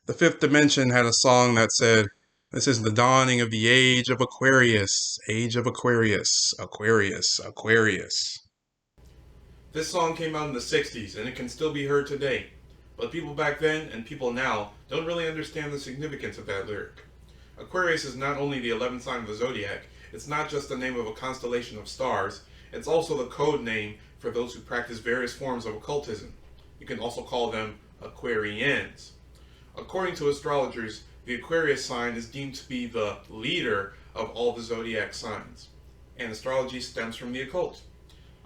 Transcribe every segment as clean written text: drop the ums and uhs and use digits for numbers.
The Fifth Dimension had a song that said, "This is the dawning of the age of Aquarius, age of Aquarius, Aquarius, Aquarius." This song came out in the 60s and it can still be heard today, but people back then and people now don't really understand the significance of that lyric. Aquarius is not only the 11th sign of the zodiac, it's not just the name of a constellation of stars, it's also the code name for those who practice various forms of occultism. You can also call them Aquarians. According to astrologers, the Aquarius sign is deemed to be the leader of all the zodiac signs, and astrology stems from the occult.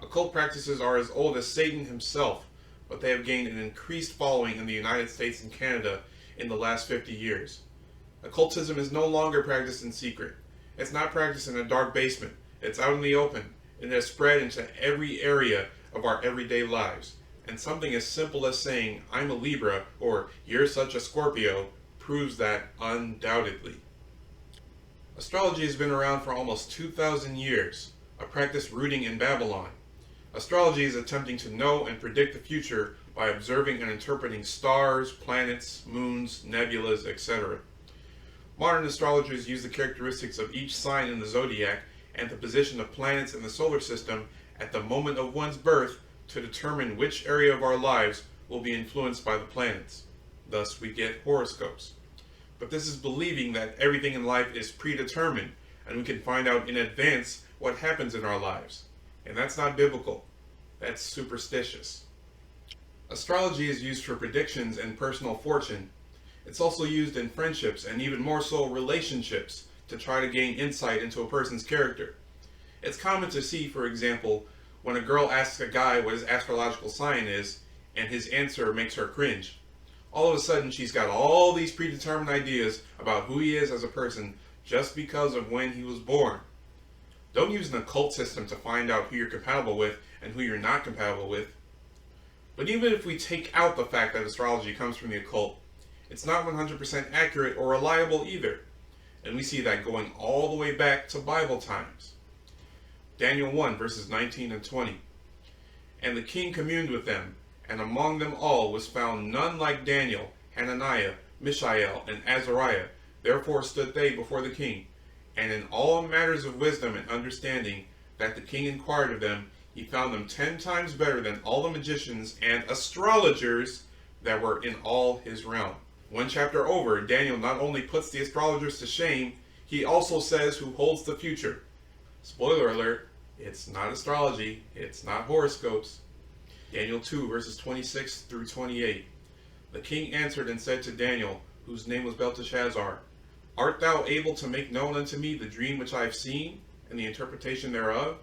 Occult practices are as old as Satan himself, but they have gained an increased following in the United States and Canada in the last 50 years. Occultism is no longer practiced in secret. It's not practiced in a dark basement. It's out in the open, and it has spread into every area of our everyday lives. And something as simple as saying, "I'm a Libra," or "You're such a Scorpio," proves that undoubtedly. Astrology has been around for almost 2,000 years, a practice rooting in Babylon. Astrology is attempting to know and predict the future by observing and interpreting stars, planets, moons, nebulas, etc. Modern astrologers use the characteristics of each sign in the zodiac and the position of planets in the solar system at the moment of one's birth to determine which area of our lives will be influenced by the planets. Thus, we get horoscopes. But this is believing that everything in life is predetermined and we can find out in advance what happens in our lives. And that's not biblical. That's superstitious. Astrology is used for predictions and personal fortune. It's also used in friendships and even more so relationships to try to gain insight into a person's character. It's common to see, for example, when a girl asks a guy what his astrological sign is, and his answer makes her cringe. All of a sudden, she's got all these predetermined ideas about who he is as a person just because of when he was born. Don't use an occult system to find out who you're compatible with and who you're not compatible with. But even if we take out the fact that astrology comes from the occult, it's not 100% accurate or reliable either. And we see that going all the way back to Bible times. Daniel 1 verses 19 and 20. "And the king communed with them, and among them all was found none like Daniel, Hananiah, Mishael, and Azariah. Therefore stood they before the king. And in all matters of wisdom and understanding that the king inquired of them, he found them 10 times better than all the magicians and astrologers that were in all his realm." One chapter over, Daniel not only puts the astrologers to shame, he also says who holds the future. Spoiler alert, it's not astrology, it's not horoscopes. Daniel 2 verses 26 through 28. "The king answered and said to Daniel, whose name was Belteshazzar, Art thou able to make known unto me the dream which I have seen, and the interpretation thereof?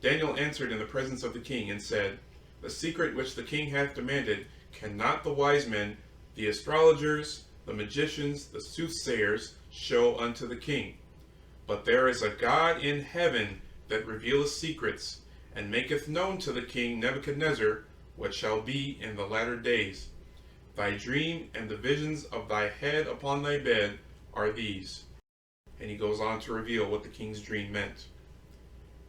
Daniel answered in the presence of the king, and said, The secret which the king hath demanded cannot the wise men, the astrologers, the magicians, the soothsayers, show unto the king. But there is a God in heaven that revealeth secrets, and maketh known to the king Nebuchadnezzar what shall be in the latter days. Thy dream and the visions of thy head upon thy bed are these." And he goes on to reveal what the king's dream meant.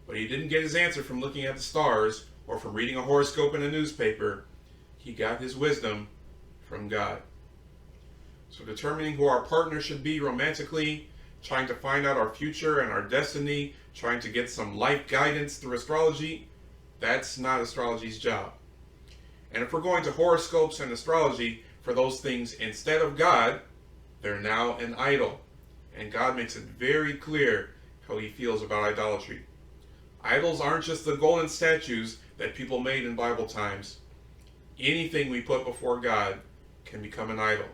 But he didn't get his answer from looking at the stars or from reading a horoscope in a newspaper. He got his wisdom from God. So determining who our partner should be romantically, trying to find out our future and our destiny, trying to get some life guidance through astrology, that's not astrology's job. And if we're going to horoscopes and astrology for those things instead of God, they're now an idol. And God makes it very clear how he feels about idolatry. Idols aren't just the golden statues that people made in Bible times. Anything we put before God can become an idol.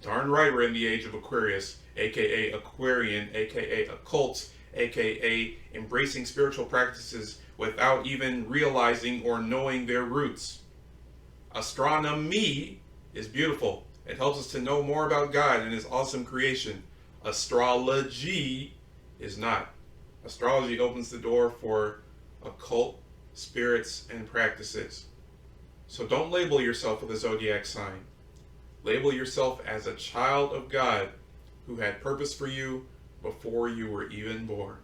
Darn right we're in the age of Aquarius, aka Aquarian, aka occult, aka embracing spiritual practices without even realizing or knowing their roots. Astronomy is beautiful. It helps us to know more about God and his awesome creation. Astrology is not. Astrology opens the door for occult spirits and practices. So don't label yourself with a zodiac sign. Label yourself as a child of God who had purpose for you before you were even born.